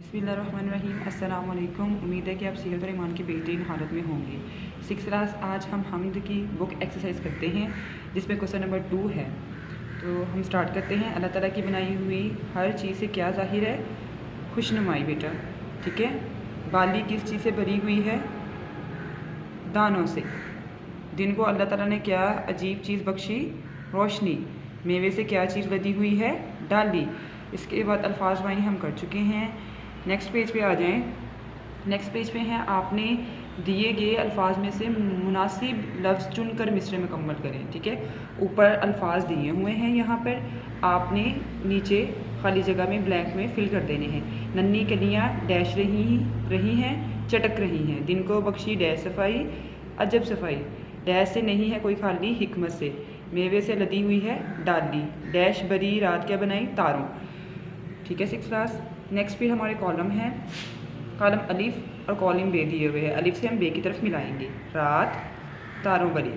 बिस्मिल्लाहिर्रहमानिर्रहीम। अस्सलाम वालेकुम। उम्मीद है कि आप सेहत और ईमान की बेहतरीन हालत में होंगे। 6th क्लास आज हम हम्द की बुक एक्सरसाइज करते हैं जिसमें क्वेश्चन नंबर 2 है। तो हम स्टार्ट करते हैं। अल्लाह ताला की बनाई हुई हर चीज़ से क्या ज़ाहिर है? खुशनुमाई बेटा, ठीक है। बाली किस चीज़ से भरी हुई है? दानों से। दिन को अल्लाह ताला ने क्या अजीब चीज़ बख्शी? रोशनी। मेवे से क्या चीज़ लदी हुई है? डाली। इसके बाद अल्फाज वाइनी हम कर चुके हैं। नेक्स्ट पेज पे आ जाएं। नेक्स्ट पेज पे हैं, आपने दिए गए अल्फाज में से मुनासिब लफ्ज़ चुनकर मिसरे मुकम्मल करें, ठीक है। ऊपर अल्फाज दिए हुए हैं, यहाँ पर आपने नीचे खाली जगह में ब्लैंक में फिल कर देने हैं। नन्ही कलियाँ डैश रही हैं, चटक रही हैं। दिन को बख्शी डैश सफाई, अजब सफाई। डैश से नहीं है कोई खाली, हिकमत से। मेवे से लदी हुई है डाली। डैश बरी रात क्या बनाई? तारों, ठीक है। 6th class. नेक्स्ट फिर हमारे कॉलम है, कॉलम अलिफ और कॉलम बे दिए हुए हैं। अलिफ से हम बे की तरफ मिलाएंगे। रात तारों भरी,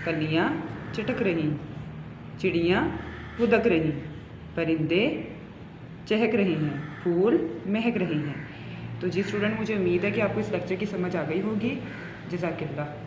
कलियाँ चटक रही, चिड़ियाँ फुदक रही, परिंदे चहक रही हैं, फूल महक रही हैं। तो जी स्टूडेंट, मुझे उम्मीद है कि आपको इस लेक्चर की समझ आ गई होगी। जज़ाकल्लाह।